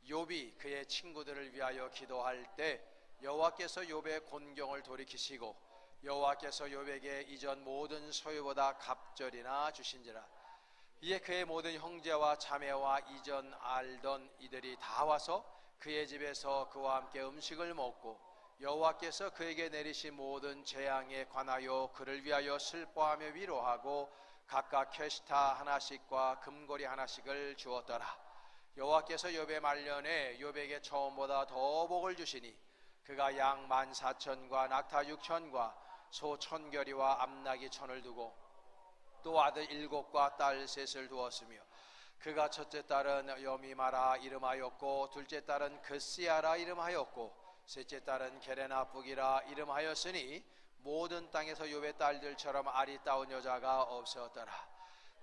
욥이 그의 친구들을 위하여 기도할 때 여호와께서 욥의 곤경을 돌이키시고 여호와께서 욥에게 이전 모든 소유보다 갑절이나 주신지라. 이에 그의 모든 형제와 자매와 이전 알던 이들이 다 와서 그의 집에서 그와 함께 음식을 먹고 여호와께서 그에게 내리신 모든 재앙에 관하여 그를 위하여 슬퍼하며 위로하고 각각 캐시타 하나씩과 금고리 하나씩을 주었더라. 여호와께서 욥의 말년에 욥에게 처음보다 더 복을 주시니 그가 양 14,000과 낙타 6,000과 소 1,000결이와 암나귀 1,000을 두고 또 아들 7과 딸 3을 두었으며 그가 첫째 딸은 여미마라 이름하였고 둘째 딸은 그시아라 이름하였고 셋째 딸은 게레나북이라 이름하였으니 모든 땅에서 욥의 딸들처럼 아리따운 여자가 없었더라.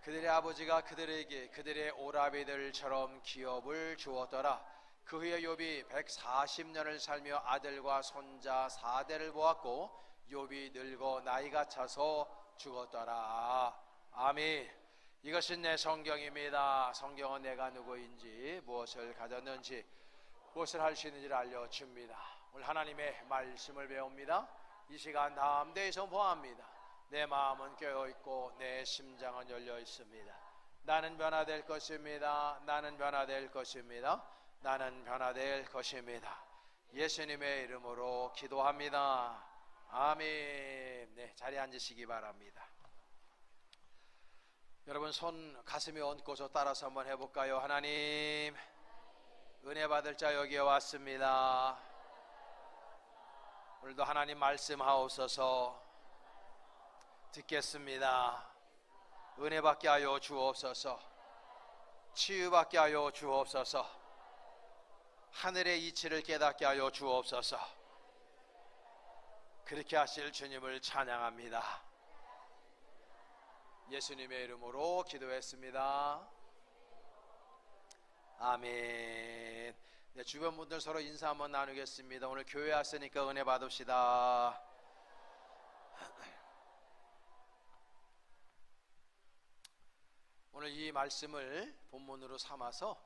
그들의 아버지가 그들에게 그들의 오라비들처럼 기업을 주었더라. 그 후에 욥이 140년을 살며 아들과 손자 4대를 보았고 욥이 늙어 나이가 차서 죽었더라. 아멘. 이것은 내 성경입니다. 성경은 내가 누구인지 무엇을 가졌는지 무엇을 할 수 있는지를 알려줍니다. 오늘 하나님의 말씀을 배웁니다. 이 시간 담대히 보합니다. 내 마음은 깨어있고 내 심장은 열려 있습니다. 나는 변화될 것입니다. 나는 변화될 것입니다. 나는 변화될 것입니다. 예수님의 이름으로 기도합니다. 아멘. 네, 자리에 앉으시기 바랍니다. 여러분 손 가슴에 얹고서 따라서 한번 해볼까요? 하나님, 은혜 받을 자 여기에 왔습니다. 오늘도 하나님 말씀하옵소서. 듣겠습니다. 은혜 받게 하여 주옵소서. 치유받게 하여 주옵소서. 하늘의 이치를 깨닫게 하여 주옵소서. 그렇게 하실 주님을 찬양합니다. 예수님의 이름으로 기도했습니다. 아멘. 네, 주변 분들 서로 인사 한번 나누겠습니다. 오늘 교회 왔으니까 은혜 받읍시다. 오늘 이 말씀을 본문으로 삼아서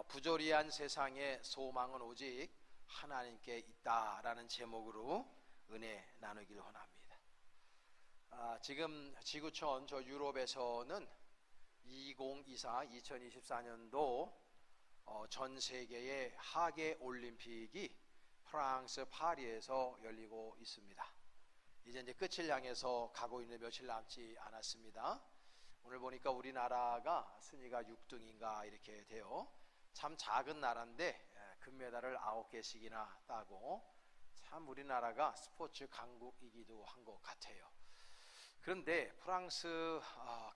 부조리한 세상의 소망은 오직 하나님께 있다라는 제목으로 은혜 나누기를 원합니다. 지금 지구촌 저 유럽에서는 2024년도 전 세계의 하계 올림픽이 프랑스 파리에서 열리고 있습니다. 이제 끝을 향해서 가고 있는 며칠 남지 않았습니다. 오늘 보니까 우리나라가 순위가 6등인가 이렇게 돼요. 참 작은 나라인데 금메달을 9개씩이나 따고 참 우리나라가 스포츠 강국이기도 한 것 같아요. 그런데 프랑스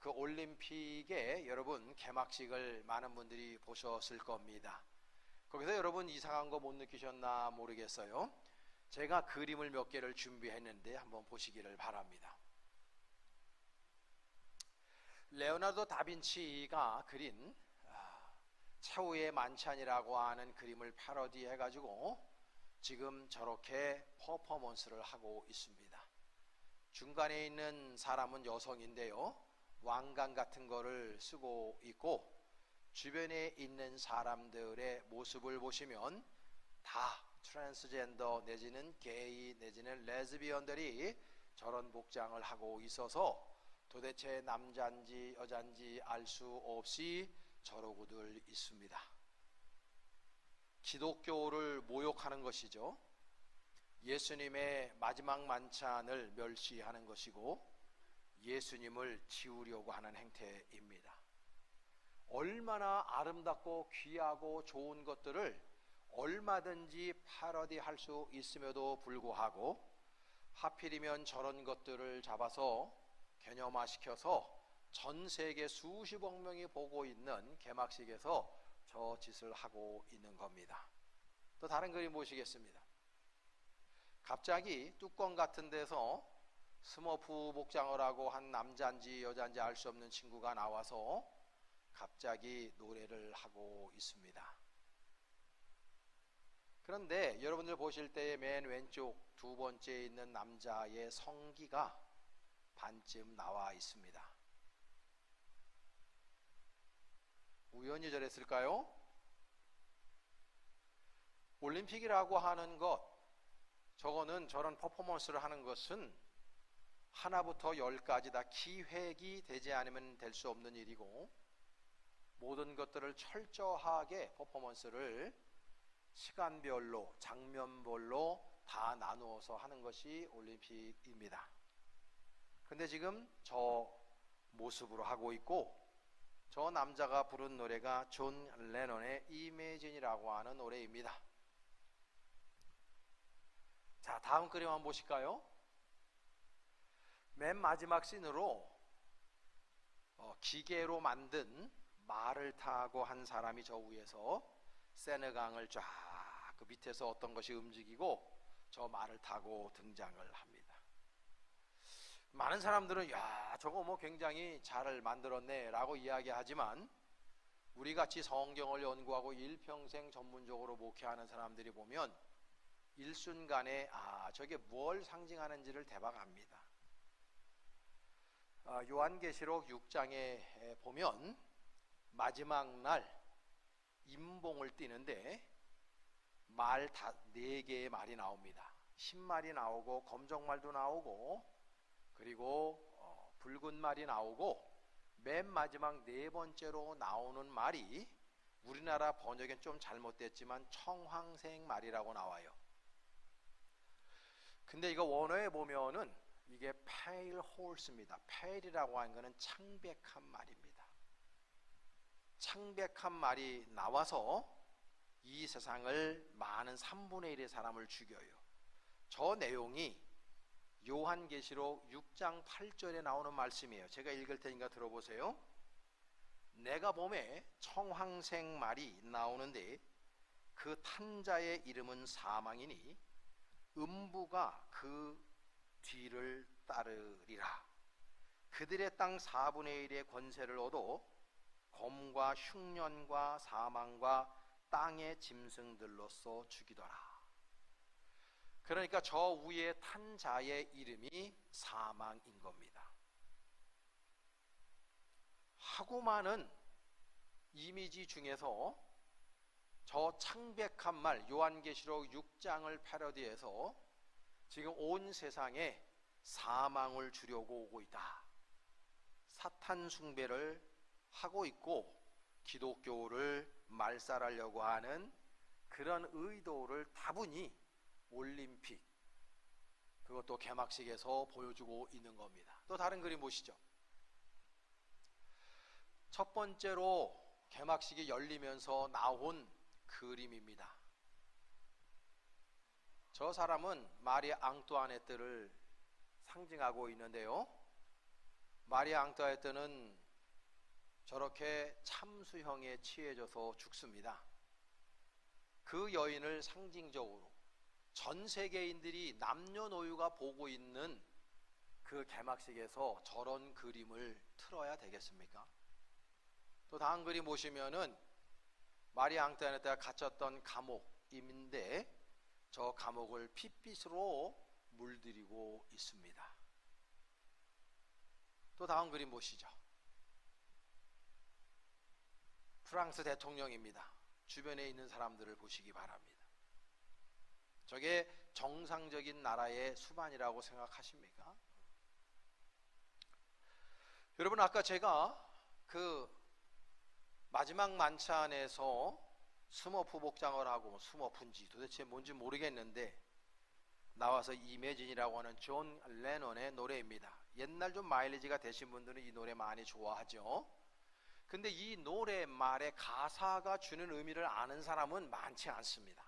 그 올림픽에 여러분 개막식을 많은 분들이 보셨을 겁니다. 거기서 여러분 이상한 거 못 느끼셨나 모르겠어요. 제가 그림을 몇 개를 준비했는데 한번 보시기를 바랍니다. 레오나르도 다빈치가 그린 최후의 만찬이라고 하는 그림을 패러디해 가지고 지금 저렇게 퍼포먼스를 하고 있습니다. 중간에 있는 사람은 여성인데요, 왕관 같은 거를 쓰고 있고 주변에 있는 사람들의 모습을 보시면 다 트랜스젠더 내지는 게이 내지는 레즈비언들이 저런 복장을 하고 있어서 도대체 남자인지 여자인지 알 수 없이 저러고들 있습니다. 기독교를 모욕하는 것이죠. 예수님의 마지막 만찬을 멸시하는 것이고 예수님을 지우려고 하는 행태입니다. 얼마나 아름답고 귀하고 좋은 것들을 얼마든지 패러디할 수 있음에도 불구하고 하필이면 저런 것들을 잡아서 개념화시켜서 전 세계 수십억 명이 보고 있는 개막식에서 저 짓을 하고 있는 겁니다. 또 다른 그림 보시겠습니다. 갑자기 뚜껑 같은 데서 스머프 복장을 하고 한 남자인지 여자인지 알 수 없는 친구가 나와서 갑자기 노래를 하고 있습니다. 그런데 여러분들 보실 때 맨 왼쪽 두 번째에 있는 남자의 성기가 반쯤 나와 있습니다. 우연히 저랬을까요? 올림픽이라고 하는 것, 저런 퍼포먼스를 하는 것은 하나부터 열까지 다 기획이 되지 않으면 될 수 없는 일이고, 모든 것들을 철저하게 퍼포먼스를 시간별로, 장면별로 다 나누어서 하는 것이 올림픽입니다. 근데 지금 저 모습으로 하고 있고, 저 남자가 부른 노래가 존 레논의 Imagine이라고 하는 노래입니다. 자, 다음 그림 한번 보실까요? 맨 마지막 씬으로 기계로 만든 말을 타고 한 사람이 저 위에서 세느강을 쫙 그 밑에서 어떤 것이 움직이고 저 말을 타고 등장을 합니다. 많은 사람들은 야, 저거 뭐 굉장히 잘 만들었네 라고 이야기하지만, 우리같이 성경을 연구하고 일평생 전문적으로 목회하는 사람들이 보면 일순간에 저게 뭘 상징하는지를 대박 압니다. 요한계시록 6장에 보면 마지막 날 임봉을 띠는데 말 4개의 말이 나옵니다. 흰말이 나오고 검정말도 나오고 그리고 붉은 말이 나오고, 맨 마지막 4번째로 나오는 말이 우리나라 번역엔 좀 잘못됐지만 청황색 말이라고 나와요. 근데 이거 원어에 보면은 이게 pale horse입니다. pale이라고 하는 것은 창백한 말입니다. 창백한 말이 나와서 이 세상을 많은 3분의 1의 사람을 죽여요. 저 내용이 요한계시록 6장 8절에 나오는 말씀이에요. 제가 읽을 테니까 들어보세요. 내가 봄에 청황색 말이 나오는데 그 탄자의 이름은 사망이니 음부가 그 뒤를 따르리라. 그들의 땅 4분의 1의 권세를 얻어 검과 흉년과 사망과 땅의 짐승들로서 죽이더라. 그러니까 저 위에 탄 자의 이름이 사망인 겁니다. 하고 많은 이미지 중에서 저 창백한 말, 요한계시록 6장을 패러디해서 지금 온 세상에 사망을 주려고 오고 있다, 사탄 숭배를 하고 있고 기독교를 말살하려고 하는 그런 의도를 다분히 올림픽, 그것도 개막식에서 보여주고 있는 겁니다. 또 다른 그림 보시죠. 첫 번째로 개막식이 열리면서 나온 그림입니다. 저 사람은 마리 앙뚜아네트를 상징하고 있는데요, 마리 앙뚜아네트는 저렇게 참수형에 취해져서 죽습니다. 그 여인을 상징적으로 전 세계인들이 남녀노유가 보고 있는 그 개막식에서 저런 그림을 틀어야 되겠습니까? 또 다음 그림 보시면은 마리 앙뚜아네트가 갇혔던 감옥인데 저 감옥을 핏빛으로 물들이고 있습니다. 또 다음 그림 보시죠. 프랑스 대통령입니다. 주변에 있는 사람들을 보시기 바랍니다. 저게 정상적인 나라의 수반이라고 생각하십니까? 여러분, 아까 제가 그 마지막 만찬에서 스머프 복장을 하고, 스머프인지 도대체 뭔지 모르겠는데 나와서 이매진이라고 하는 존 레논의 노래입니다. 옛날 좀 마일리지가 되신 분들은 이 노래 많이 좋아하죠. 근데 이 노래 말의 가사가 주는 의미를 아는 사람은 많지 않습니다.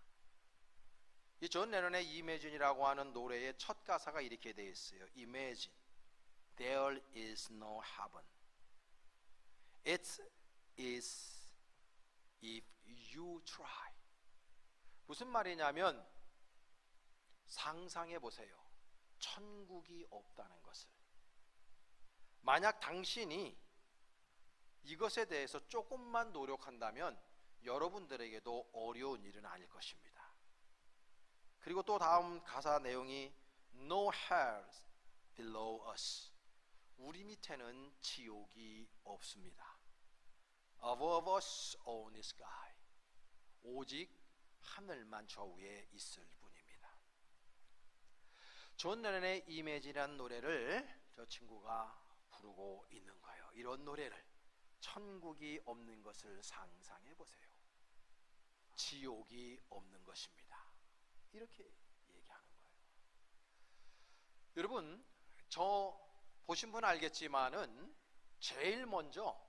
이 존 레논의 Imagine이라고 하는 노래의 첫 가사가 이렇게 되어 있어요. Imagine, there is no heaven. It is if you try. 무슨 말이냐면, 상상해 보세요. 천국이 없다는 것을. 만약 당신이 이것에 대해서 조금만 노력한다면 여러분들에게도 어려운 일은 아닐 것입니다. 그리고 또 다음 가사 내용이 No hells below us. 우리 밑에는 지옥이 없습니다. Above us only sky. 오직 하늘만 저 위에 있을 뿐입니다. 존 레논의 이미지라는 노래를 저 친구가 부르고 있는 거예요. 이런 노래를, 천국이 없는 것을 상상해 보세요. 지옥이 없는 것입니다. 이렇게 얘기하는 거예요. 여러분, 저 보신 분 알겠지만은 제일 먼저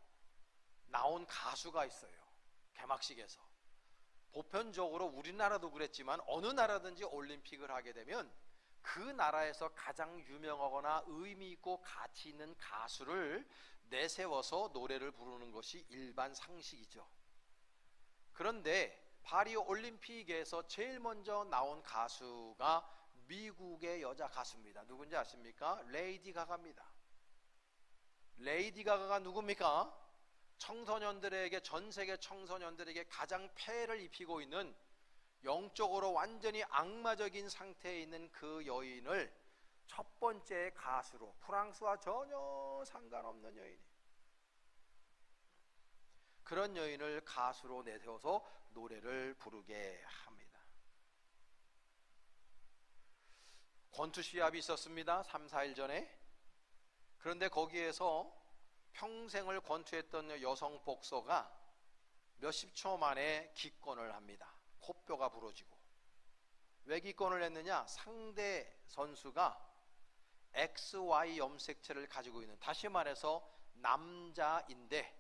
나온 가수가 있어요. 개막식에서. 보편적으로 우리나라도 그랬지만 어느 나라든지 올림픽을 하게 되면 그 나라에서 가장 유명하거나 의미 있고 가치 있는 가수를 내세워서 노래를 부르는 것이 일반 상식이죠. 그런데 파리 올림픽에서 제일 먼저 나온 가수가 미국의 여자 가수입니다. 누군지 아십니까? 레이디 가가입니다. 레이디 가가가 누굽니까? 청소년들에게, 전 세계 청소년들에게 가장 폐해를 입히고 있는, 영적으로 완전히 악마적인 상태에 있는 그 여인을 첫 번째 가수로, 프랑스와 전혀 상관없는 여인, 그런 여인을 가수로 내세워서 노래를 부르게 합니다. 권투 시합이 있었습니다. 3, 4일 전에. 그런데 거기에서 평생을 권투했던 여성 복서가 몇십 초 만에 기권을 합니다. 코뼈가 부러지고. 왜 기권을 했느냐? 상대 선수가 XY 염색체를 가지고 있는, 다시 말해서 남자인데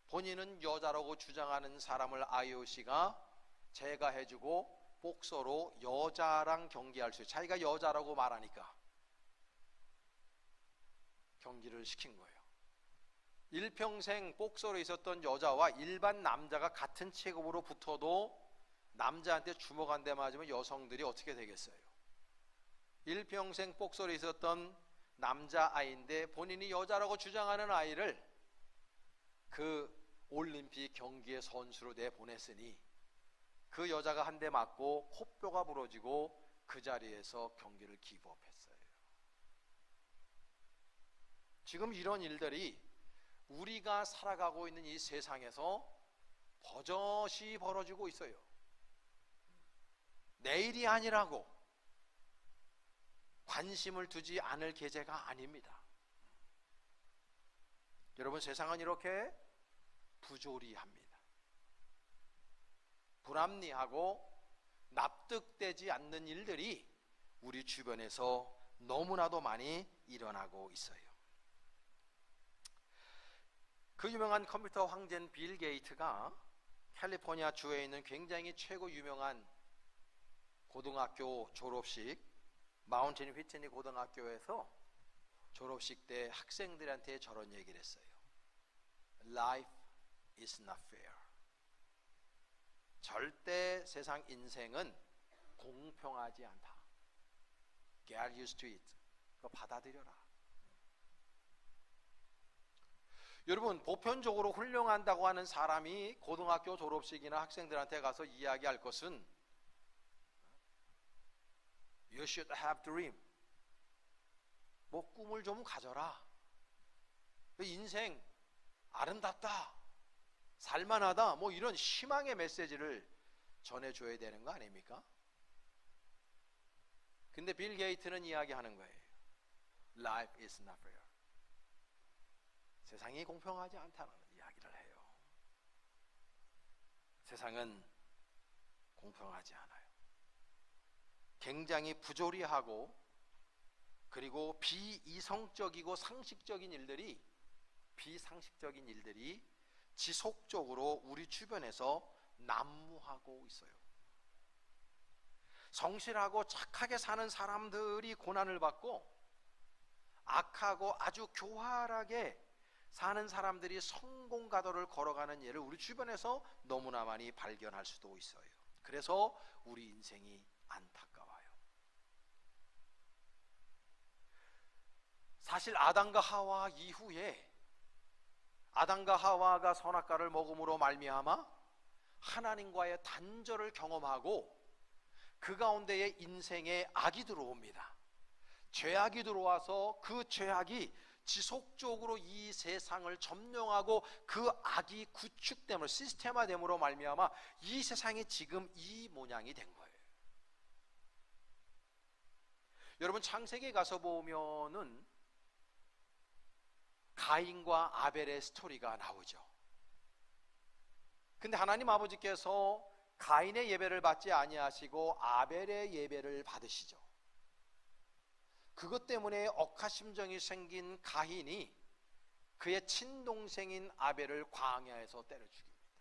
본인은 여자라고 주장하는 사람을 IOC가 제거해주고 복서로 여자랑 경기할 수 있어요. 자기가 여자라고 말하니까 경기를 시킨 거예요. 일평생 복서로 있었던 여자와 일반 남자가 같은 체급으로 붙어도 남자한테 주먹 한 대 맞으면 여성들이 어떻게 되겠어요? 일평생 복서로 있었던 남자아이인데 본인이 여자라고 주장하는 아이를 그 올림픽 경기의 선수로 내보냈으니 그 여자가 한 대 맞고 코뼈가 부러지고 그 자리에서 경기를 기법했어요. 지금 이런 일들이 우리가 살아가고 있는 이 세상에서 버젓이 벌어지고 있어요. 내일이 아니라고 관심을 두지 않을 계제가 아닙니다. 여러분, 세상은 이렇게 부조리합니다. 불합리하고 납득되지 않는 일들이 우리 주변에서 너무나도 많이 일어나고 있어요. 그 유명한 컴퓨터 황제인 빌 게이트가 캘리포니아 주에 있는 굉장히 최고 유명한 고등학교 졸업식, 마운틴 휘트니 고등학교에서 졸업식 때 학생들한테 저런 얘기를 했어요. Life is not fair. 절대 세상 인생은 공평하지 않다. Get used to it. 그거 받아들여라. 여러분, 보편적으로 훌륭한다고 하는 사람이 고등학교 졸업식이나 학생들한테 가서 이야기할 것은 You should have dream. 뭐 꿈을 좀 가져라. 인생 아름답다, 살만하다, 뭐 이런 희망의 메시지를 전해줘야 되는 거 아닙니까? 근데 빌 게이트는 이야기하는 거예요. Life is not fair. 세상이 공평하지 않다는 이야기를 해요. 세상은 공평하지 않아요. 굉장히 부조리하고 그리고 비이성적이고 비상식적인 일들이 지속적으로 우리 주변에서 난무하고 있어요. 성실하고 착하게 사는 사람들이 고난을 받고 악하고 아주 교활하게 사는 사람들이 성공 가도를 걸어가는 예를 우리 주변에서 너무나 많이 발견할 수도 있어요. 그래서 우리 인생이 안타까워요. 사실 아담과 하와 이후에 아담과 하와가 선악과를 먹음으로 말미암아 하나님과의 단절을 경험하고 그 가운데에 인생에 악이 들어옵니다. 죄악이 들어와서 그 죄악이 지속적으로 이 세상을 점령하고 그 악이 구축됨으로 시스템화됨으로 말미암아 이 세상이 지금 이 모양이 된 거예요. 여러분 창세기에 가서 보면은 가인과 아벨의 스토리가 나오죠. 근데 하나님 아버지께서 가인의 예배를 받지 아니하시고 아벨의 예배를 받으시죠. 그것 때문에 억하심정이 생긴 가인이 그의 친동생인 아벨을 광야에서 때려 죽입니다.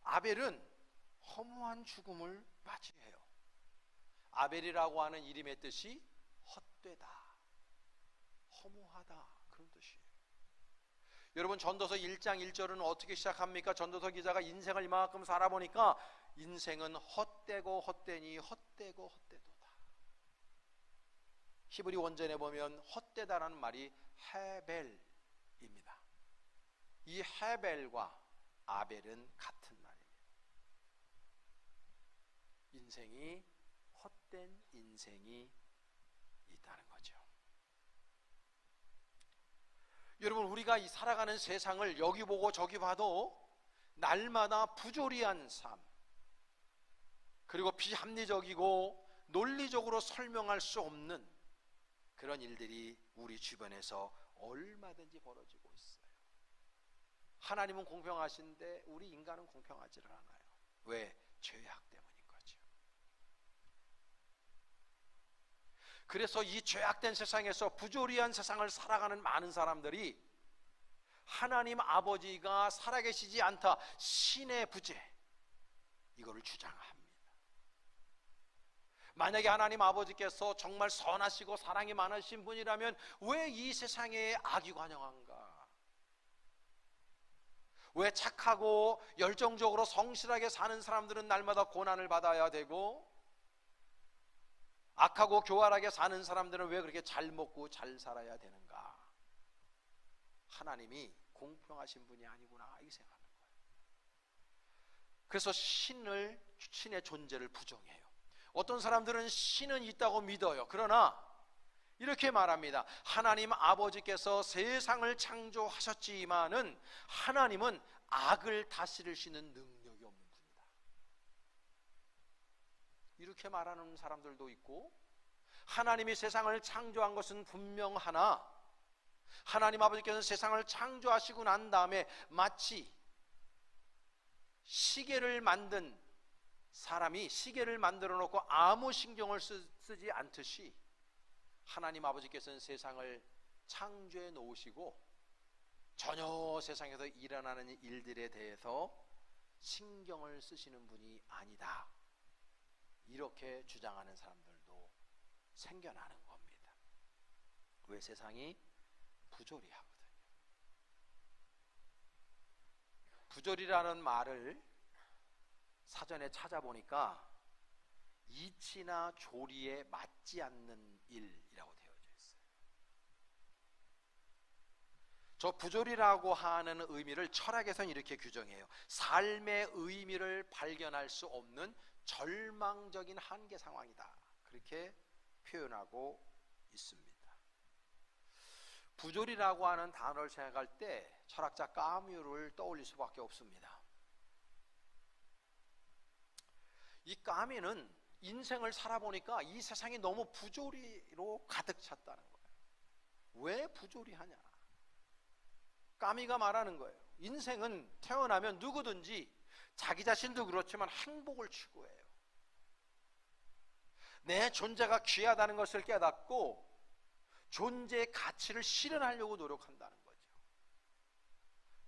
아벨은 허무한 죽음을 맞이해요. 아벨이라고 하는 이름의 뜻이 헛되다, 허무하다, 그런 뜻이에요. 여러분 전도서 1장 1절은 어떻게 시작합니까? 전도서 기자가 인생을 이만큼 살아보니까 인생은 헛되고 헛되니 헛되고 헛되도다. 히브리 원전에 보면 헛되다라는 말이 헤벨입니다. 이 헤벨과 아벨은 같은 말입니다. 인생이 헛된 인생이 있다는 거죠. 여러분 우리가 이 살아가는 세상을 여기 보고 저기 봐도 날마다 부조리한 삶, 그리고 비합리적이고 논리적으로 설명할 수 없는 그런 일들이 우리 주변에서 얼마든지 벌어지고 있어요. 하나님은 공평하신데 우리 인간은 공평하지를 않아요. 왜? 죄악 때문인 거죠. 그래서 이 죄악된 세상에서 부조리한 세상을 살아가는 많은 사람들이 하나님 아버지가 살아계시지 않다, 신의 부재, 이거를 주장합니다. 만약에 하나님 아버지께서 정말 선하시고 사랑이 많으신 분이라면 왜 이 세상에 악이 관영한가? 왜 착하고 열정적으로 성실하게 사는 사람들은 날마다 고난을 받아야 되고 악하고 교활하게 사는 사람들은 왜 그렇게 잘 먹고 잘 살아야 되는가? 하나님이 공평하신 분이 아니구나, 이 생각하는 거예요. 그래서 신의 존재를 부정해요. 어떤 사람들은 신은 있다고 믿어요. 그러나 이렇게 말합니다. 하나님 아버지께서 세상을 창조하셨지만은 하나님은 악을 다스리시는 능력이 없는 분이다. 이렇게 말하는 사람들도 있고, 하나님이 세상을 창조한 것은 분명하나 하나님 아버지께서는 세상을 창조하시고 난 다음에 마치 시계를 만든 사람이 시계를 만들어 놓고 아무 신경을 쓰지 않듯이 하나님 아버지께서는 세상을 창조해 놓으시고 전혀 세상에서 일어나는 일들에 대해서 신경을 쓰시는 분이 아니다, 이렇게 주장하는 사람들도 생겨나는 겁니다. 왜? 세상이 부조리하거든요. 부조리라는 말을 사전에 찾아보니까 이치나 조리에 맞지 않는 일이라고 되어져 있어요. 저 부조리라고 하는 의미를 철학에서는 이렇게 규정해요. 삶의 의미를 발견할 수 없는 절망적인 한계 상황이다, 그렇게 표현하고 있습니다. 부조리라고 하는 단어를 생각할 때 철학자 까뮤를 떠올릴 수밖에 없습니다. 이 까미는 인생을 살아보니까 이 세상이 너무 부조리로 가득 찼다는 거예요. 왜 부조리하냐? 까미가 말하는 거예요. 인생은 태어나면 누구든지 자기 자신도 그렇지만 행복을 추구해요. 내 존재가 귀하다는 것을 깨닫고 존재의 가치를 실현하려고 노력한다는 거죠.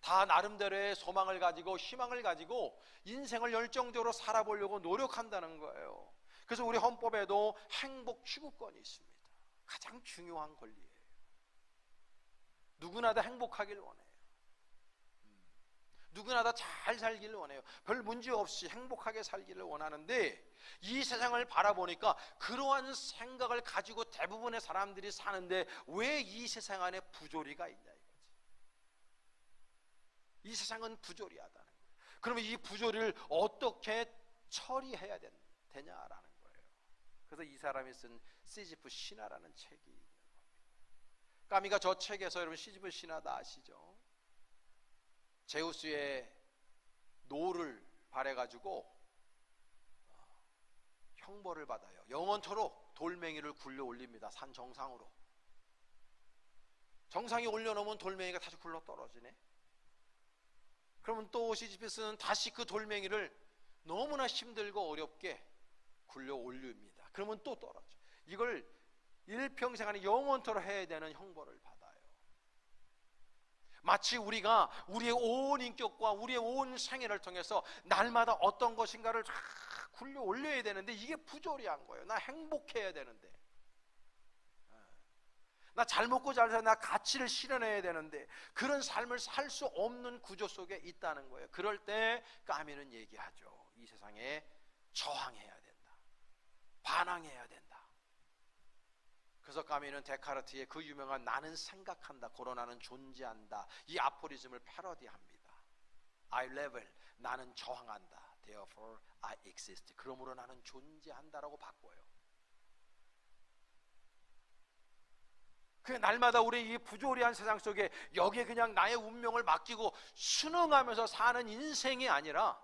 다 나름대로의 소망을 가지고 희망을 가지고 인생을 열정적으로 살아보려고 노력한다는 거예요. 그래서 우리 헌법에도 행복 추구권이 있습니다. 가장 중요한 권리예요. 누구나 다 행복하길 원해요. 누구나 다 잘 살기를 원해요. 별 문제 없이 행복하게 살기를 원하는데 이 세상을 바라보니까 그러한 생각을 가지고 대부분의 사람들이 사는데 왜 이 세상 안에 부조리가 있냐 이거지. 이 세상은 부조리하다는 거예요. 그러면 이 부조리를 어떻게 처리해야 되냐라는 거예요. 그래서 이 사람이 쓴 시지프 신화라는 책이 있는 겁니다. 까미가 저 책에서 여러분 시지프 신화 다 아시죠? 제우스의 노를 바래가지고 형벌을 받아요. 영원토록 돌멩이를 굴려 올립니다. 산 정상으로. 정상에 올려놓으면 돌멩이가 다시 굴러 떨어지네. 그러면 또 시지피스는 다시 그 돌멩이를 너무나 힘들고 어렵게 굴려 올립니다. 그러면 또 떨어져. 이걸 일평생 안에 영원토록 해야 되는 형벌을 받아요. 마치 우리가 우리의 온 인격과 우리의 온 생애를 통해서 날마다 어떤 것인가를 굴려 올려야 되는데 이게 부조리한 거예요. 나 행복해야 되는데, 나 잘 먹고 잘 살아, 나 가치를 실현해야 되는데 그런 삶을 살 수 없는 구조 속에 있다는 거예요. 그럴 때 까미는 얘기하죠. 이 세상에 저항해야 된다, 반항해야 된다. 그래서 까미는 데카르트의 그 유명한 나는 생각한다, 고로 나는 존재한다, 이 아포리즘을 패러디합니다. I level, 나는 저항한다. Therefore I exist, 그러므로 나는 존재한다라고 바꿔요. 그 날마다 우리 이 부조리한 세상 속에 여기에 그냥 나의 운명을 맡기고 순응하면서 사는 인생이 아니라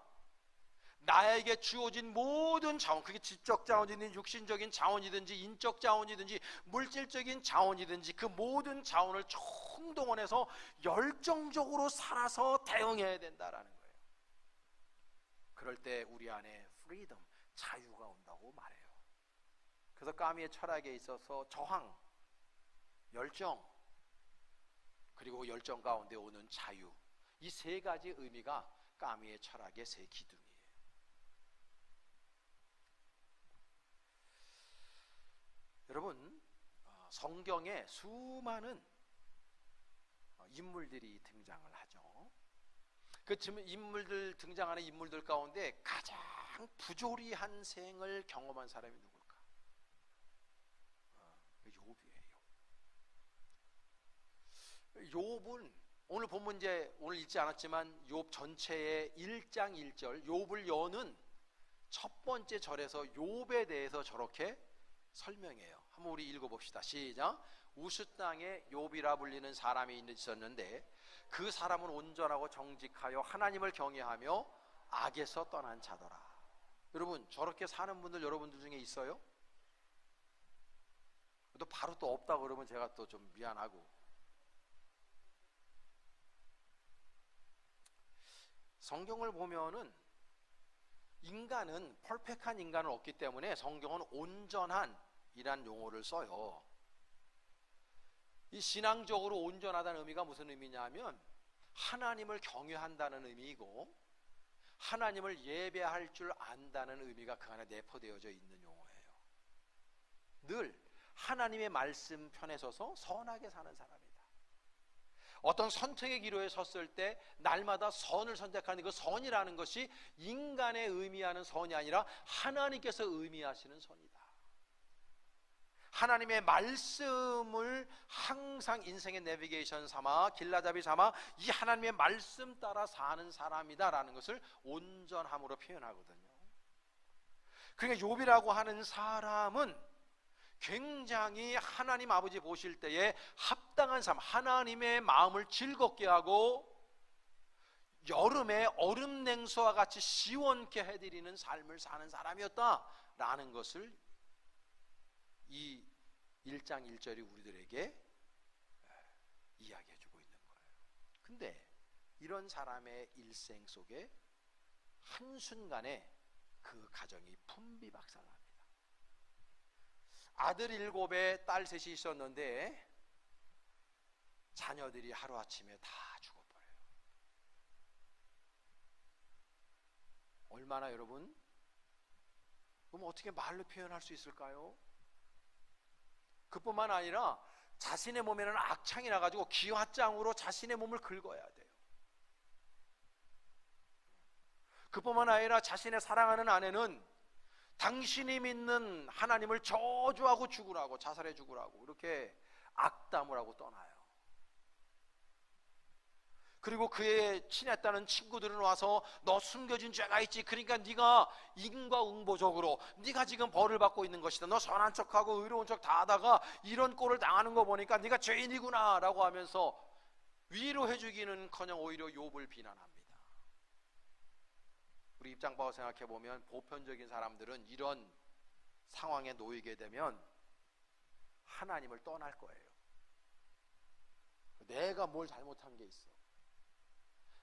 나에게 주어진 모든 자원, 그게 지적 자원이든지 육신적인 자원이든지 인적 자원이든지 물질적인 자원이든지 그 모든 자원을 총동원해서 열정적으로 살아서 대응해야 된다라는 거예요. 그럴 때 우리 안에 프리덤, 자유가 온다고 말해요. 그래서 까미의 철학에 있어서 저항, 열정, 그리고 열정 가운데 오는 자유, 이 세 가지 의미가 까미의 철학의 세 기둥이에요. 여러분, 성경에 수많은 인물들이 등장을 하죠. 그 등장하는 인물들 가운데 가장 부조리한 생을 경험한 사람이 누굴까? 욥이에요. 욥은 오늘 본문 오늘 읽지 않았지만 욥 전체의 1장 1절 욥을 여는 첫 번째 절에서 욥에 대해서 저렇게 설명해요. 한번 우리 읽어봅시다. 시작. 우스 땅에 욥이라 불리는 사람이 있었는데 그 사람은 온전하고 정직하여 하나님을 경외하며 악에서 떠난 자더라. 여러분, 저렇게 사는 분들 여러분들 중에 있어요? 또 바로 또 없다 그러면 제가 또 좀 미안하고. 성경을 보면은 인간은 퍼펙트한 인간은 없기 때문에 성경은 온전한 이란 용어를 써요. 이 신앙적으로 온전하다는 의미가 무슨 의미냐면 하나님을 경외한다는 의미이고 하나님을 예배할 줄 안다는 의미가 그 안에 내포되어져 있는 용어예요. 늘 하나님의 말씀 편에 서서 선하게 사는 사람이다. 어떤 선택의 기로에 섰을 때 날마다 선을 선택하는 그 선이라는 것이 인간의 의미하는 선이 아니라 하나님께서 의미하시는 선이다. 하나님의 말씀을 항상 인생의 내비게이션 삼아 길라잡이 삼아 이 하나님의 말씀 따라 사는 사람이다라는 것을 온전함으로 표현하거든요. 그러니까 욥이라고 하는 사람은 굉장히 하나님 아버지 보실 때에 합당한 삶, 하나님의 마음을 즐겁게 하고 여름에 얼음 냉수와 같이 시원케 해드리는 삶을 사는 사람이었다라는 것을 이 1장 1절이 우리들에게 이야기해주고 있는 거예요. 근데 이런 사람의 일생 속에 한순간에 그 가정이 풍비박산납니다. 아들 7에 딸 3이 있었는데 자녀들이 하루아침에 다 죽어버려요. 얼마나 여러분, 그럼 어떻게 말로 표현할 수 있을까요? 그뿐만 아니라 자신의 몸에는 악창이 나가지고 기화장으로 자신의 몸을 긁어야 돼요. 그뿐만 아니라 자신의 사랑하는 아내는 당신이 믿는 하나님을 저주하고 죽으라고, 자살해 죽으라고 이렇게 악담을 하고 떠나요. 그리고 그의 친했다는 친구들은 와서 너 숨겨진 죄가 있지, 그러니까 네가 인과응보적으로 네가 지금 벌을 받고 있는 것이다, 너 선한 척하고 의로운 척 다 하다가 이런 꼴을 당하는 거 보니까 네가 죄인이구나 라고 하면서 위로해주기는커녕 오히려 욥을 비난합니다. 우리 입장 바꿔 생각해보면 보편적인 사람들은 이런 상황에 놓이게 되면 하나님을 떠날 거예요. 내가 뭘 잘못한 게 있어,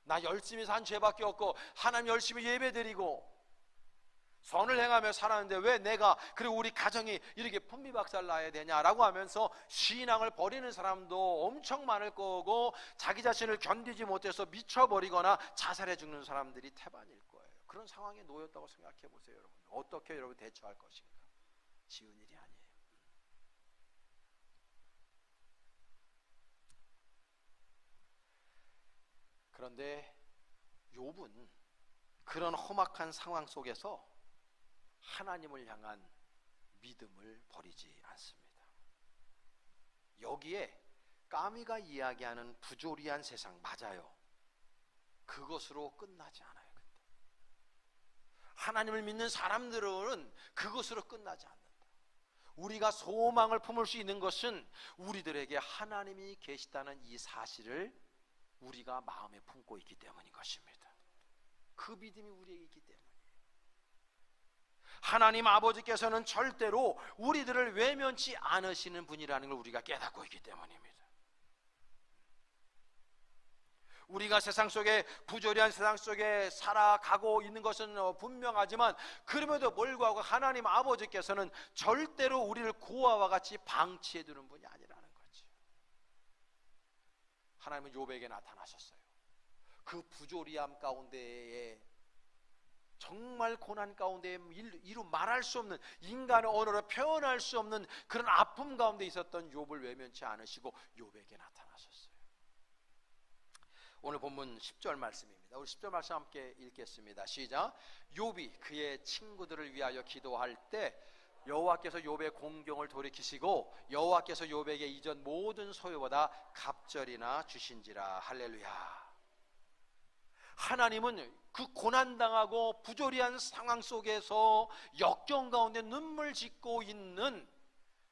나 열심히 산 죄밖에 없고 하나님 열심히 예배드리고 선을 행하며 살았는데 왜 내가, 그리고 우리 가정이 이렇게 풍비박살 나야 되냐라고 하면서 신앙을 버리는 사람도 엄청 많을 거고, 자기 자신을 견디지 못해서 미쳐버리거나 자살해 죽는 사람들이 태반일 거예요. 그런 상황에 놓였다고 생각해 보세요. 여러분, 어떻게 여러분 대처할 것인가? 쉬운 일이 아니에요. 그런데 욥은 그런 험악한 상황 속에서 하나님을 향한 믿음을 버리지 않습니다. 여기에 까미가 이야기하는 부조리한 세상 맞아요. 그것으로 끝나지 않아요. 근데 하나님을 믿는 사람들은 그것으로 끝나지 않는다. 우리가 소망을 품을 수 있는 것은 우리들에게 하나님이 계시다는 이 사실을 우리가 마음에 품고 있기 때문인 것입니다. 그 믿음이 우리에게 있기 때문이에요. 하나님 아버지께서는 절대로 우리들을 외면치 않으시는 분이라는 걸 우리가 깨닫고 있기 때문입니다. 우리가 세상 속에, 부조리한 세상 속에 살아가고 있는 것은 분명하지만, 그럼에도 불구하고 하나님 아버지께서는 절대로 우리를 고아와 같이 방치해 두는 분이 아니라는 거죠. 하나님은 욥에게 나타나셨어요. 그 부조리함 가운데에, 정말 고난 가운데 이루 말할 수 없는, 인간의 언어로 표현할 수 없는 그런 아픔 가운데 있었던 욥을 외면치 않으시고 욥에게 나타나셨어요. 오늘 본문 10절 말씀입니다. 우리 10절 말씀 함께 읽겠습니다. 시작. 욥이 그의 친구들을 위하여 기도할 때 여호와께서 욥의 공경을 돌이키시고 여호와께서 욥에게 이전 모든 소유보다 갑절이나 주신지라. 할렐루야. 하나님은 그 고난당하고 부조리한 상황 속에서 역경 가운데 눈물 짓고 있는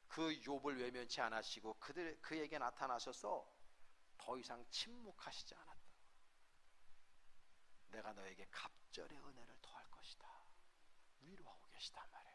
그 욥을 외면치 않으시고 그에게 나타나셔서 더 이상 침묵하시지 않았다. 내가 너에게 갑절의 은혜를 더할 것이다. 위로하고 계시단 말이에요.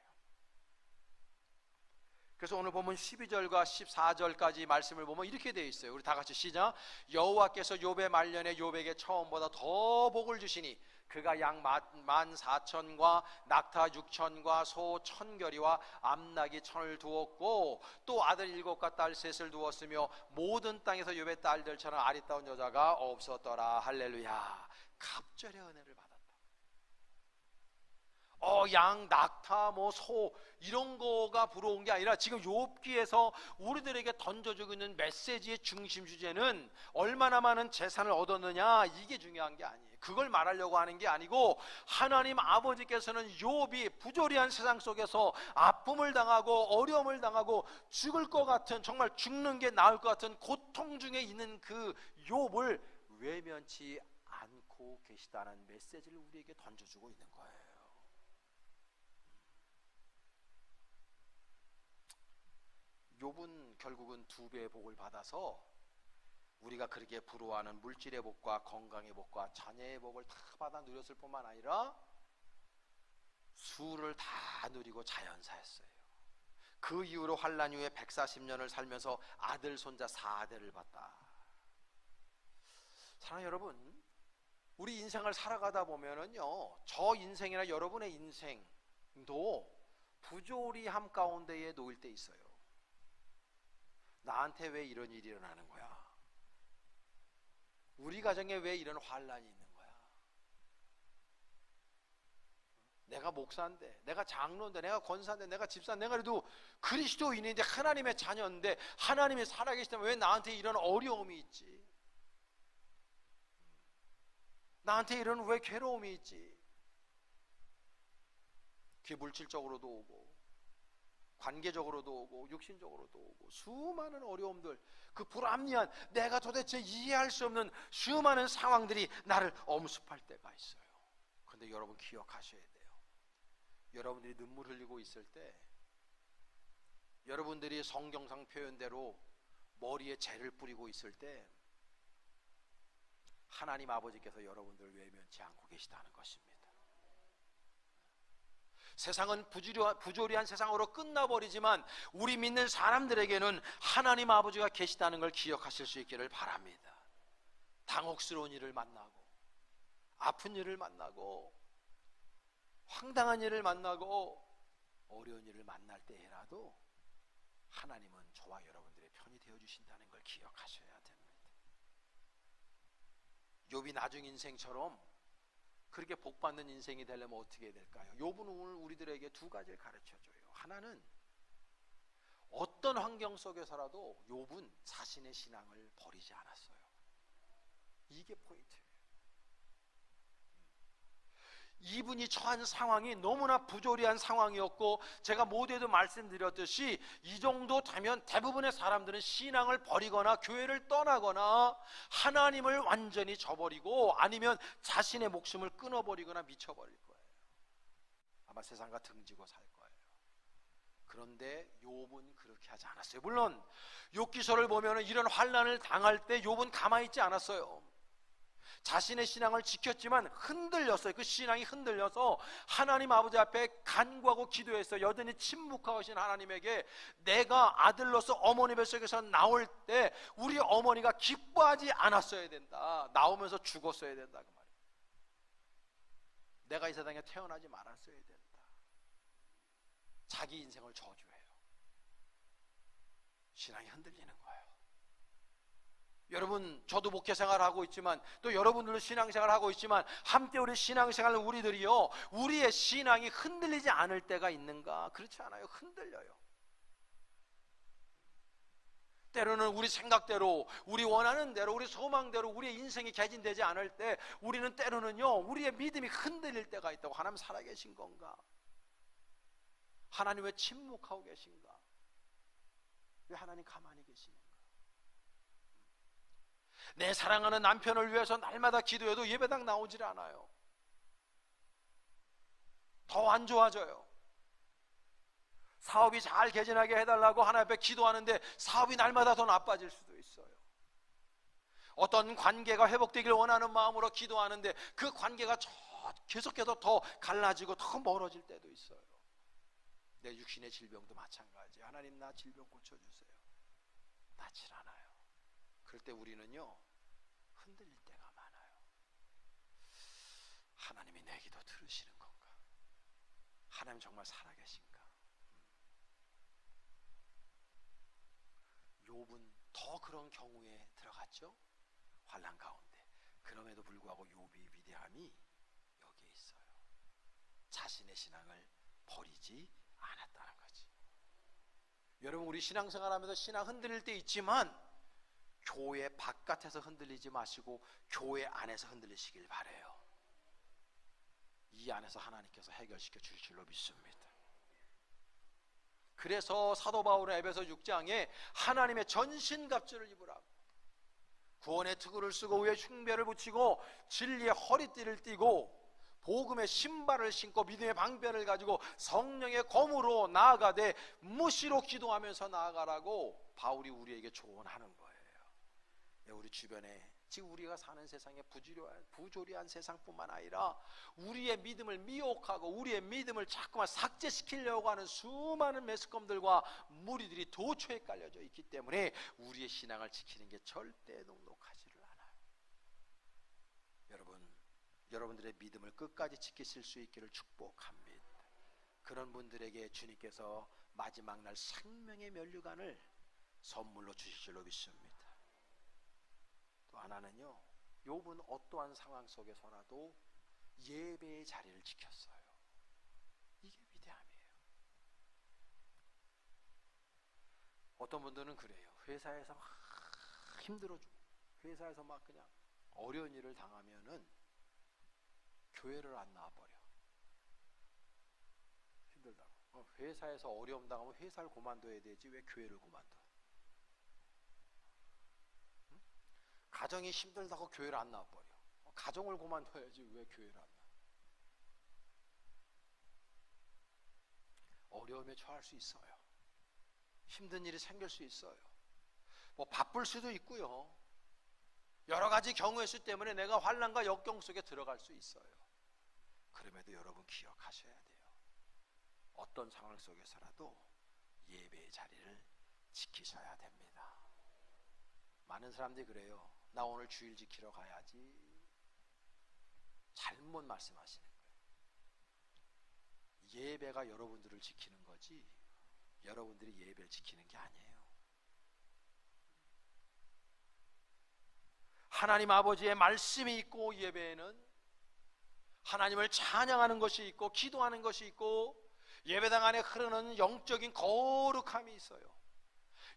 그래서 오늘 보면 12절과 14절까지 말씀을 보면 이렇게 되어 있어요. 우리 다 같이 시작. 여호와께서 욥의 말년에 욥에게 처음보다 더 복을 주시니 그가 양 14,000과 낙타 6,000과 소 1,000결이와 암나귀 1,000을 두었고 또 아들 7과 딸 3을 두었으며 모든 땅에서 욥의 딸들처럼 아리따운 여자가 없었더라. 할렐루야. 갑절의 은혜를 받았다. 양, 낙타, 소 이런 거가 부러운 게 아니라 지금 욥기에서 우리들에게 던져주고 있는 메시지의 중심 주제는 얼마나 많은 재산을 얻었느냐, 이게 중요한 게 아니에요. 그걸 말하려고 하는 게 아니고, 하나님 아버지께서는 욥이 부조리한 세상 속에서 아픔을 당하고 어려움을 당하고 죽을 것 같은, 정말 죽는 게 나을 것 같은 고통 중에 있는 그 욥을 외면치 않고 계시다는 메시지를 우리에게 던져주고 있는 거예요. 욥은 결국은 2배의 복을 받아서 우리가 그렇게 부러워하는 물질의 복과 건강의 복과 자녀의 복을 다 받아 누렸을 뿐만 아니라 수를 다 누리고 자연사했어요. 그 이후로 환난 이후에 140년을 살면서 아들 손자 4대를 봤다. 사랑하는 여러분, 우리 인생을 살아가다 보면은요, 저 인생이나 여러분의 인생도 부조리함 가운데에 놓일 때 있어요. 나한테 왜 이런 일이 일어나는 거야? 우리 가정에 왜 이런 환난이 있는 거야? 내가 목사인데, 내가 장로인데, 내가 권사인데, 내가 집사인데, 내가 그래도 그리스도인인데, 하나님의 자녀인데, 하나님이 살아계시다면 왜 나한테 이런 어려움이 있지? 나한테 이런 왜 괴로움이 있지? 그게 물질적으로도 오고 관계적으로도 오고 육신적으로도 오고 수많은 어려움들, 그 불합리한, 내가 도대체 이해할 수 없는 수많은 상황들이 나를 엄습할 때가 있어요. 그런데 여러분 기억하셔야 돼요. 여러분들이 눈물 흘리고 있을 때, 여러분들이 성경상 표현대로 머리에 재를 뿌리고 있을 때, 하나님 아버지께서 여러분들을 외면치 않고 계시다는 것입니다. 세상은 부조리한 세상으로 끝나버리지만 우리 믿는 사람들에게는 하나님 아버지가 계시다는 걸 기억하실 수 있기를 바랍니다. 당혹스러운 일을 만나고, 아픈 일을 만나고, 황당한 일을 만나고, 어려운 일을 만날 때라도 하나님은 저와 여러분들의 편이 되어주신다는 걸 기억하셔야 됩니다. 욥이 나중 인생처럼 그렇게 복받는 인생이 되려면 어떻게 될까요? 욥은 오늘 우리들에게 두 가지를 가르쳐줘요. 하나는 어떤 환경 속에서라도 욥은 자신의 신앙을 버리지 않았어요. 이게 포인트예요. 이분이 처한 상황이 너무나 부조리한 상황이었고, 제가 모두에도 말씀드렸듯이 이 정도 되면 대부분의 사람들은 신앙을 버리거나 교회를 떠나거나 하나님을 완전히 저버리고 아니면 자신의 목숨을 끊어버리거나 미쳐버릴 거예요. 아마 세상과 등지고 살 거예요. 그런데 욥은 그렇게 하지 않았어요. 물론 욥기서를 보면 이런 환난을 당할 때 욥은 가만히 있지 않았어요. 자신의 신앙을 지켰지만 흔들렸어요. 그 신앙이 흔들려서 하나님 아버지 앞에 간구하고 기도했어요. 여전히 침묵하신 하나님에게, 내가 아들로서 어머니 뱃속에서 나올 때 우리 어머니가 기뻐하지 않았어야 된다, 나오면서 죽었어야 된다, 그 말이에요. 내가 이 세상에 태어나지 말았어야 된다. 자기 인생을 저주해요. 신앙이 흔들리는 거예요. 여러분, 저도 목회생활을 하고 있지만 또 여러분들도 신앙생활을 하고 있지만 함께 우리 신앙생활을 우리들이요, 우리의 신앙이 흔들리지 않을 때가 있는가? 그렇지 않아요. 흔들려요. 때로는 우리 생각대로, 우리 원하는 대로, 우리 소망대로 우리의 인생이 개진되지 않을 때 우리는 때로는요, 우리의 믿음이 흔들릴 때가 있다고. 하나님 살아계신 건가? 하나님 왜 침묵하고 계신가? 왜 하나님 가만히 계시는가? 내 사랑하는 남편을 위해서 날마다 기도해도 예배당 나오질 않아요. 더 안 좋아져요. 사업이 잘 개진하게 해달라고 하나님 앞에 기도하는데 사업이 날마다 더 나빠질 수도 있어요. 어떤 관계가 회복되길 원하는 마음으로 기도하는데 그 관계가 계속해서 더 갈라지고 더 멀어질 때도 있어요. 내 육신의 질병도 마찬가지예요. 하나님, 나 질병 고쳐주세요. 낫질 않아요. 그럴 때 우리는요, 흔들릴 때가 많아요. 하나님이 내 기도 들으시는 건가? 하나님 정말 살아계신가? 욥은 더 그런 경우에 들어갔죠. 환난 가운데. 그럼에도 불구하고 욥의 위대함이 여기에 있어요. 자신의 신앙을 버리지 않았다는 거지. 여러분, 우리 신앙생활하면서 신앙 흔들릴 때 있지만 교회 바깥에서 흔들리지 마시고 교회 안에서 흔들리시길 바라요. 이 안에서 하나님께서 해결시켜 주실 줄로 믿습니다. 그래서 사도 바울은 에베소 6장에 하나님의 전신갑주를 입으라고, 구원의 투구를 쓰고 위에 흉배를 붙이고 진리의 허리띠를 띠고 복음의 신발을 신고 믿음의 방패를 가지고 성령의 검으로 나아가되 무시로 기도하면서 나아가라고 바울이 우리에게 조언하는 거예요. 우리 주변에, 지금 우리가 사는 세상에 부조리한 세상뿐만 아니라 우리의 믿음을 미혹하고 우리의 믿음을 자꾸만 삭제시키려고 하는 수많은 매스컴들과 무리들이 도처에 깔려져 있기 때문에 우리의 신앙을 지키는 게 절대 녹록하지를 않아요. 여러분들의 믿음을 끝까지 지키실 수 있기를 축복합니다. 그런 분들에게 주님께서 마지막 날 생명의 면류관을 선물로 주실 줄로 믿습니다. 또 하나는요, 욥은 어떠한 상황 속에서라도 예배의 자리를 지켰어요. 이게 위대함이에요. 어떤 분들은 그래요. 회사에서 막 힘들어지고 회사에서 막 그냥 어려운 일을 당하면은 교회를 안 나와버려. 힘들다고. 회사에서 어려움 당하면 회사를 그만둬야 되지 왜 교회를 그만둬? 응? 가정이 힘들다고 교회를 안 나와버려. 가정을 그만둬야지 왜 교회를 안 나와? 어려움에 처할 수 있어요. 힘든 일이 생길 수 있어요. 뭐 바쁠 수도 있고요. 여러 가지 경우의 수 때문에 내가 환난과 역경 속에 들어갈 수 있어요. 그럼에도 여러분 기억하셔야 돼요. 어떤 상황 속에서라도 예배의 자리를 지키셔야 됩니다. 많은 사람들이 그래요. 나 오늘 주일 지키러 가야지. 잘못 말씀하시는 거예요. 예배가 여러분들을 지키는 거지 여러분들이 예배를 지키는 게 아니에요. 하나님 아버지의 말씀이 있고 예배에는 하나님을 찬양하는 것이 있고 기도하는 것이 있고 예배당 안에 흐르는 영적인 거룩함이 있어요.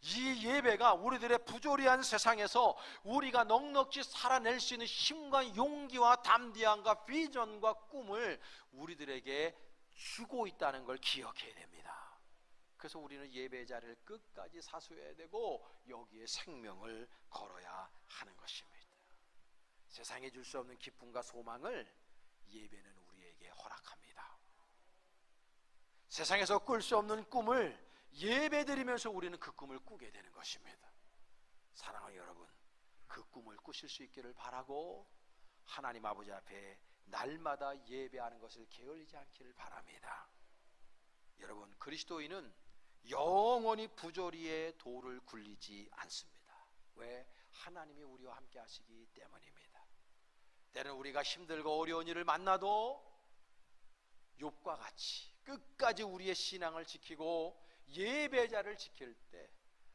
이 예배가 우리들의 부조리한 세상에서 우리가 넉넉히 살아낼 수 있는 힘과 용기와 담대함과 비전과 꿈을 우리들에게 주고 있다는 걸 기억해야 됩니다. 그래서 우리는 예배 자리를 끝까지 사수해야 되고 여기에 생명을 걸어야 하는 것입니다. 세상에 줄 수 없는 기쁨과 소망을 예배는 우리에게 허락합니다. 세상에서 꿀 수 없는 꿈을 예배드리면서 우리는 그 꿈을 꾸게 되는 것입니다. 사랑하는 여러분, 그 꿈을 꾸실 수 있기를 바라고 하나님 아버지 앞에 날마다 예배하는 것을 게을리지 않기를 바랍니다. 여러분, 그리스도인은 영원히 부조리의 도를 굴리지 않습니다. 왜? 하나님이 우리와 함께 하시기 때문입니다. 때는 우리가 힘들고 어려운 일을 만나도 욥과 같이 끝까지 우리의 신앙을 지키고 예배자를 지킬 때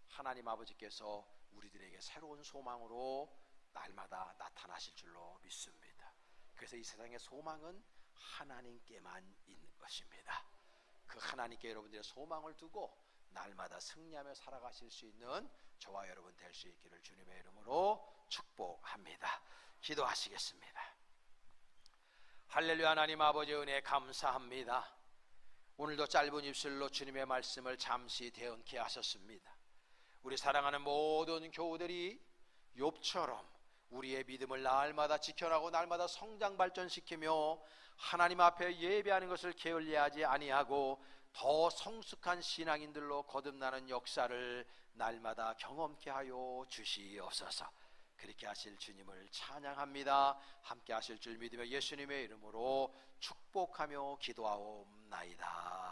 하나님 아버지께서 우리들에게 새로운 소망으로 날마다 나타나실 줄로 믿습니다. 그래서 이 세상의 소망은 하나님께만 있는 것입니다. 그 하나님께 여러분들의 소망을 두고 날마다 승리하며 살아가실 수 있는 저와 여러분 될 수 있기를 주님의 이름으로 축복합니다. 기도하시겠습니다. 할렐루야. 하나님 아버지 은혜 감사합니다. 오늘도 짧은 입술로 주님의 말씀을 잠시 대언케 하셨습니다. 우리 사랑하는 모든 교우들이 욥처럼 우리의 믿음을 날마다 지켜나고 날마다 성장 발전시키며 하나님 앞에 예배하는 것을 게을리하지 아니하고 더 성숙한 신앙인들로 거듭나는 역사를 날마다 경험케 하여 주시옵소서. 그렇게 하실 주님을 찬양합니다. 함께 하실 줄 믿으며 예수님의 이름으로 축복하며 기도하옵나이다.